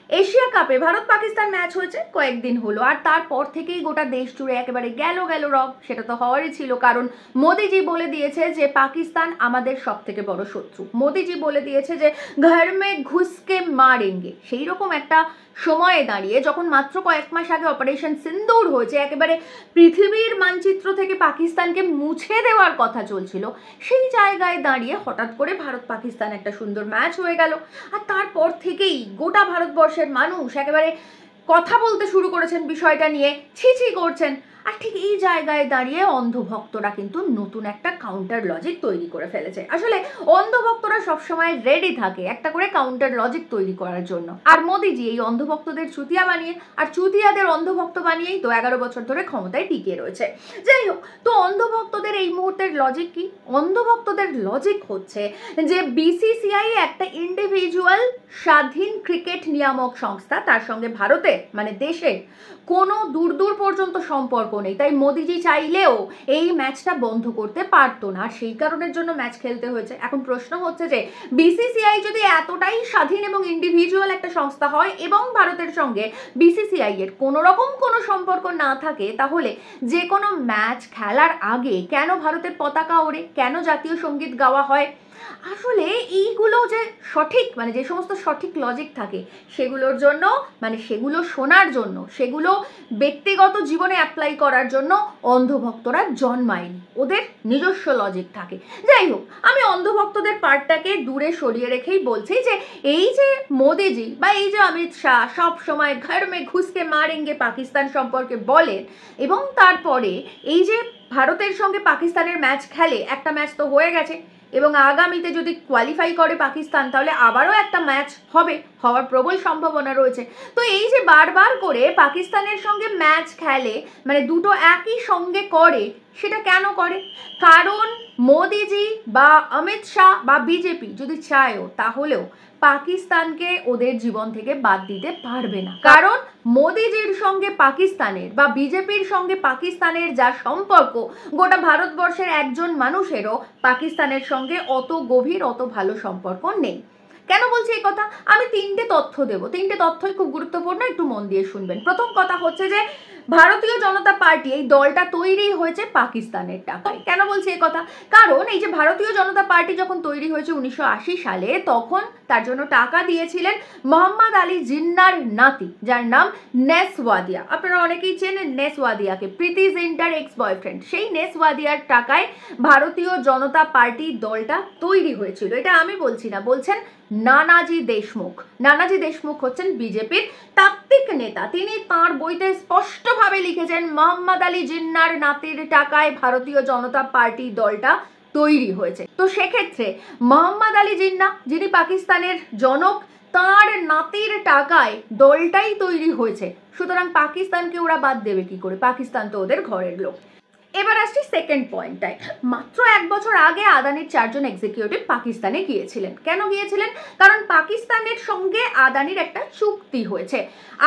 Asia কাপে Bharat Pakistan match হয়েছে কয়েকদিন হলো, আর তারপর থেকেই গোটা দেশ জুড়ে একেবারে গেল রব। সেটা তো হওয়ারই ছিল, কারণ মোদিজি বলে দিয়েছে যে পাকিস্তান আমাদের সব থেকে বড় শত্রু। মোদিজি বলে দিয়েছে যে ঘর মে ঘুসকে মারেঙ্গে। সেই রকম একটা সময়ে দাঁড়িয়ে, যখন মাত্র কয়েক মাস আগে অপারেশন সিন্দুর হয়েছে, একেবারে পৃথিবীর মানচিত্র থেকে পাকিস্তানকে মুছে দেওয়ার কথা চলছিল, সেই জায়গায় দাঁড়িয়ে হঠাৎ করে ভারত পাকিস্তান একটা সুন্দর ম্যাচ হয়ে গেল। আর তারপর থেকেই গোটা ভারতবর্ষের মানুষ একেবারে কথা বলতে শুরু করেছেন বিষয়টা নিয়ে, ছি করছেন। আর ঠিক এই জায়গায় দাঁড়িয়ে অন্ধভক্তরা কিন্তু নতুন একটা কাউন্টার লজিক তৈরি করে ফেলেছে। আসলে অন্ধভক্তরা সবসময় রেডি থাকে একটা করে কাউন্টার লজিক তৈরি করার জন্য, আর মোদিজি এই অন্ধভক্তদের চুতিয়া বানিয়ে আর চুতিয়াদের অন্ধভক্ত বানিয়েই তো 11 বছর ধরে ক্ষমতায় টিকে রয়েছে। যাই হোক, তো অন্ধভক্তদের এই মুহূর্তের লজিক কি? অন্ধভক্তদের লজিক হচ্ছে যে বিসিসিআই একটা ইন্ডিভিজুয়াল স্বাধীন ক্রিকেট নিয়ামক সংস্থা, তার সঙ্গে ভারতে মানে দেশে কোনো দূর পর্যন্ত সম্পর্ক নেই। তাই মোদিজি চাইলেও এই ম্যাচটা বন্ধ করতে পারতো না, আর সেই কারণের জন্য ম্যাচ খেলতে হয়েছে। এখন প্রশ্ন হচ্ছে যে বিসিসিআই যদি এতটাই স্বাধীন এবং ইন্ডিভিজুয়াল একটা সংস্থা হয় এবং ভারতের সঙ্গে বিসিসিআই এর কোনো রকম কোনো সম্পর্ক না থাকে, তাহলে যে কোনো ম্যাচ খেলার আগে কেন ভারতের পতাকা ওড়ে, কেন জাতীয় সঙ্গীত গাওয়া হয়? আসলে এইগুলো যে সঠিক, মানে যে সমস্ত সঠিক লজিক থাকে সেগুলোর জন্য, মানে সেগুলো শোনার জন্য, সেগুলো ব্যক্তিগত জীবনে অ্যাপ্লাই করার জন্য অন্ধভক্তরা জন্মায়নি। ওদের নিজস্ব লজিক থাকে। যাই হোক, আমি অন্ধভক্তদের পার্টটাকে দূরে সরিয়ে রেখেই বলছি যে এই যে মোদিজি বা এই যে অমিত শাহ সব সময় ঘর মে ঘুসকে মারেঙ্গে পাকিস্তান সম্পর্কে বলেন, এবং তারপরে এই যে ভারতের সঙ্গে পাকিস্তানের ম্যাচ খেলে, একটা ম্যাচ তো হয়ে গেছে এবং আগামীতে যদি কোয়ালিফাই করে পাকিস্তান, তাহলে আবারও একটা ম্যাচ হওয়ার প্রবল সম্ভাবনা রয়েছে। তো এই যে বারবার করে পাকিস্তানের সঙ্গে ম্যাচ খেলে, মানে দুটো একই সঙ্গে করে, সেটা কেন করে? কারণ মোদিজি বা অমিত শাহ বা বিজেপি যদি চায়ও, তাহলেও পাকিস্তানকে ওদের জীবন থেকে বাদ দিতে পারবে না। কারণ মোদিজির সঙ্গে পাকিস্তানের বা বিজেপির সঙ্গে পাকিস্তানের যা সম্পর্ক, গোটা ভারতবর্ষের একজন মানুষেরও পাকিস্তানের সঙ্গে অত গভীর, অত ভালো সম্পর্ক নেই। কেন বলছি এই কথা? আমি তিনটে তথ্য দেব, তিনটে তথ্যই খুব গুরুত্বপূর্ণ, একটু মন দিয়ে শুনবেন। প্রথম কথা হচ্ছে যে ভারতীয় জনতা পার্টি এই দলটা তৈরি হয়েছে পাকিস্তানের টাকায়। কেন বলছি এই কথা? কারণ এই যে ভারতীয় জনতা পার্টি যখন তৈরি হয়েছে 1980 সালে, তখন তার জন্য টাকা দিয়েছিলেন মোহাম্মদ আলী জিন্নার নাতি, যার নাম নেস ওয়াদিয়া। আপনারা অনেকেই চেনেন নেস ওয়াদিয়াকে, প্রীতি জিন্টার এক্স বয়ফ্রেন্ড। সেই নেস ওয়াদিয়ার টাকায় ভারতীয় জনতা পার্টি দলটা তৈরি হয়েছিল। এটা আমি বলছি না, বলছেন নানাজি দেশমুখ। নানাজি দেশমুখ হচ্ছেন বিজেপির তাত্ত্বিক নেতা। তিনি তাঁর বইতে স্পষ্টভাবে লিখেছেন মোহাম্মদ আলী জিন্নার নাতির টাকায় ভারতীয় জনতা পার্টি দলটা তৈরি হয়েছে। তো সেক্ষেত্রে মোহাম্মদ আলী জিন্না, যিনি পাকিস্তানের জনক, তাঁর নাতির টাকায় দলটাই তৈরি হয়েছে। সুতরাং পাকিস্তানকে ওরা বাদ দেবে কি করে? পাকিস্তান তো ওদের ঘরের লোক। এবার আসছি সেকেন্ড পয়েন্টটায়। মাত্র 1 বছর আগে আদানির 4 জন এক্সিকিউটিভ পাকিস্তানে গিয়েছিলেন। কেন গিয়েছিলেন? কারণ পাকিস্তানের সঙ্গে আদানির একটা চুক্তি হয়েছে।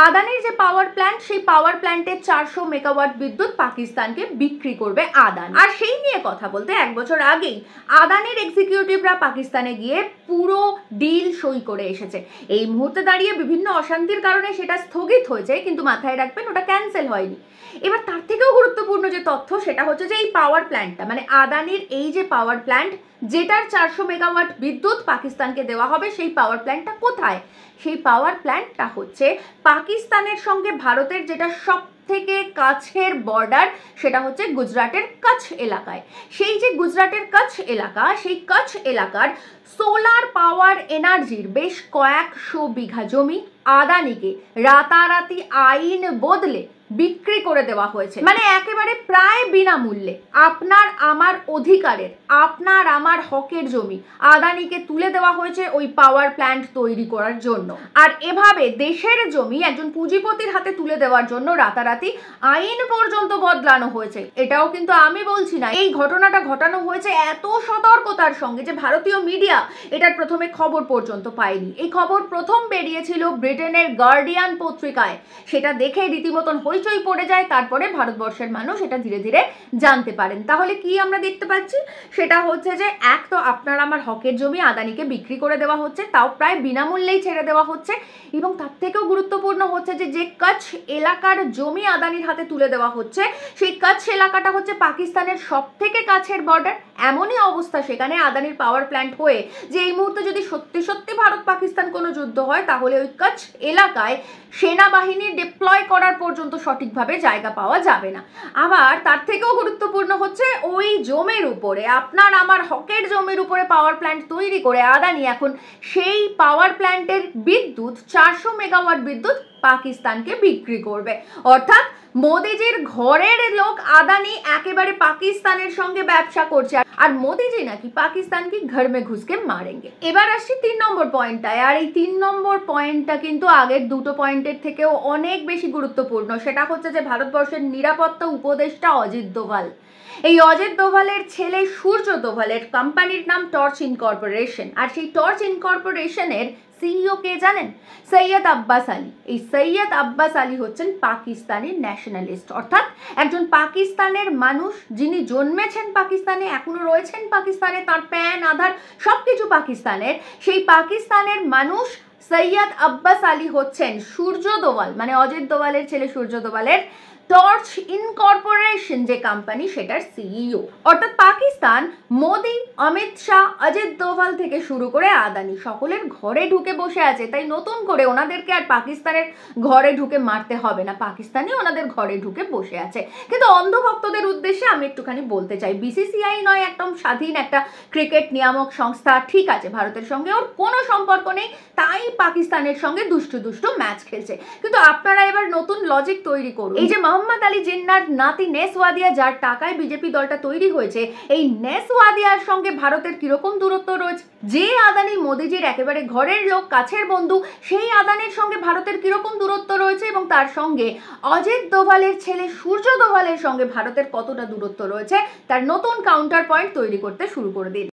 আদানির যে পাওয়ার প্ল্যান্ট, সেই পাওয়ার প্ল্যান্টের 400 মেগাওয়াট বিদ্যুৎ পাকিস্তানকে বিক্রি করবে আদানি। আর সেই নিয়ে কথা বলতে 1 বছর আগেই আদানির এক্সিকিউটিভরা পাকিস্তানে গিয়ে পুরো ডিল সই করে এসেছে। এই মুহূর্তে দাঁড়িয়ে বিভিন্ন অশান্তির কারণে সেটা স্থগিত হয়েছে, কিন্তু মাথায় রাখবেন ওটা ক্যান্সেল হয়নি। এবার তার থেকেও গুরুত্বপূর্ণ যে তথ্য, সেটা হচ্ছে যে এই পাওয়ার প্ল্যান্টটা, মানে আদানির এই যে পাওয়ার প্ল্যান্ট, যেটার 400 মেগাওয়াট বিদ্যুৎ পাকিস্তানকে দেওয়া হবে, সেই পাওয়ার প্ল্যান্টটা কোথায়? সেই পাওয়ার প্ল্যান্টটা হচ্ছে পাকিস্তানের সঙ্গে ভারতের যেটা সব থেকে কাছের বর্ডার, সেটা হচ্ছে গুজরাটের কচ্ছ এলাকায়। সেই যে গুজরাটের কচ্ছ এলাকা, সেই কচ্ছ এলাকার সোলার পাওয়ার এনার্জির বেশ কয়েকশো বিঘা জমি আদানিকে রাতারাতি আইন বদলে বিক্রি করে দেওয়া হয়েছে। মানে একেবারে প্রায় বিনামূল্যে আপনার আমার অধিকারের, আপনার আমার হকের জমি আদানিকে তুলে দেওয়া হয়েছে ওই পাওয়ার প্ল্যান্ট তৈরি করার জন্য। আর এভাবে দেশের জমি একজন পুঁজিপতির হাতে তুলে দেওয়ার জন্য রাতারাতি আইন পর্যন্ত বদলানো হয়েছে। এটাও কিন্তু আমি বলছি না, এই ঘটনাটা ঘটানো হয়েছে এত সতর্কতার সঙ্গে যে ভারতীয় মিডিয়া এটার প্রথমে খবর পর্যন্ত পায়নি। এই খবর প্রথম বেরিয়েছিল ব্রিটেনের গার্ডিয়ান পত্রিকায়। সেটা দেখে রীতিমতন হইচই পড়ে যায়, তারপরে ভারতবর্ষের মানুষ এটা ধীরে ধীরে জানতে পারেন। তাহলে কি আমরা দেখতে পাচ্ছি, সেটা হচ্ছে যে এক তো আপনার আমার হকের জমি আদানিকে বিক্রি করে দেওয়া হচ্ছে, তাও প্রায় বিনামূল্যেই ছেড়ে দেওয়া হচ্ছে, এবং তার থেকেও গুরুত্বপূর্ণ হচ্ছে যে কচ্ছ এলাকার জমি আদানির হাতে তুলে দেওয়া হচ্ছে, সেই কচ্ছ এলাকাটা হচ্ছে পাকিস্তানের সব থেকে কাছের বর্ডার। এমনই অবস্থা সেখানে আদানির পাওয়ার প্ল্যান্ট হয়ে যে এই মুহূর্তে যদি সত্যি সত্যি ভারত পাকিস্তান কোনো যুদ্ধ হয়, তাহলে ওই কচ্ছ এলাকায় সেনাবাহিনী ডিপ্লয় করার পর্যন্ত সঠিকভাবে জায়গা পাওয়া যাবে না। আবার তার থেকেও গুরুত্বপূর্ণ হচ্ছে ওই জমির উপরে, আপনার আমার হকের জমির উপরে পাওয়ার প্ল্যান্ট তৈরি করে আদানি এখন সেই পাওয়ার প্ল্যান্টের বিদ্যুৎ 400 মেগাওয়াট বিদ্যুৎ পাকিস্তানকে বিক্রি করবে। অর্থাৎ মোদিজির ঘরের লোক আদানি একেবারে পাকিস্তানের সঙ্গে ব্যবসা করছে, আর মোদিজি নাকি পাকিস্তানকে ঘর মে ঘুসকে মারেঙ্গে। এবার আসছি 3 নম্বর পয়েন্টটায়, আর এই 3 নম্বর পয়েন্টটা কিন্তু আগের দুটো পয়েন্টের থেকেও অনেক বেশি গুরুত্বপূর্ণ। সেটা হচ্ছে যে ভারতবর্ষের নিরাপত্তা উপদেষ্টা অজিত দোভাল, এই অজিত দোভালের ছেলে সূর্য দোভালের কোম্পানির নাম টর্চ ইনকর্পোরেশন, আর সেই টর্চ ইনকর্পোরেশনের সিইও কে জানেন? সৈয়দ আব্বাস আলী। এই সৈয়দ আব্বাস আলী হচ্ছেন পাকিস্তানি ন্যাশনালিস্ট, অর্থাৎ একজন পাকিস্তানের মানুষ যিনি জন্মেছেন পাকিস্তানে, এখনো রয়েছেন পাকিস্তানে, তার প্যান আধার সবকিছু পাকিস্তানের, সেই পাকিস্তানের মানুষ সৈয়দ আব্বাস আলী হচ্ছেন সূর্য দোভাল, মানে অজিত দোভালের ছেলে সূর্য দোভালের টর্চ ইনকর্পোরেশন যে কোম্পানি, সেটার সিইও। অর্থাৎ পাকিস্তান মোদি, অমিত শাহ, অজিত দোভাল থেকে শুরু করে আদানি সকলের ঘরে ঢুকে বসে আছে। তাই নতুন করে ওনাদেরকে আর পাকিস্তানের ঘরে ঢুকে মারতে হবে না, পাকিস্তানি ওনাদের ঘরে ঢুকে বসে আছে। কিন্তু অন্ধভক্তদের উদ্দেশ্যে আমি একটুখানি বলতে চাই, বিসিসিআই নয় একদম স্বাধীন একটা ক্রিকেট নিয়ামক সংস্থা, ঠিক আছে, ভারতের সঙ্গে ওর কোনো সম্পর্ক নেই, তাই পাকিস্তানের সঙ্গে দুষ্টু দুষ্টু ম্যাচ খেলছে। কিন্তু আপনারা এবার নতুন লজিক তৈরি করুন। এই যে মোহাম্মদ আলী জিন্নার নাতি নেস ওয়াদিয়া, যার টাকায় বিজেপি দলটা তৈরি হয়েছে, এই নেস ওয়াদিয়ার সঙ্গে ভারতের কিরকম দূরত্ব রয়েছে? যে আদানি মোদিজির একেবারে ঘরের লোক, কাছের বন্ধু, সেই আদানির সঙ্গে ভারতের কিরকম দূরত্ব রয়েছে, এবং তার সঙ্গে অজিত দোভালের ছেলে সূর্য দোভালের সঙ্গে ভারতের কতটা দূরত্ব রয়েছে, তার নতুন কাউন্টার পয়েন্ট তৈরি করতে শুরু করে দিন।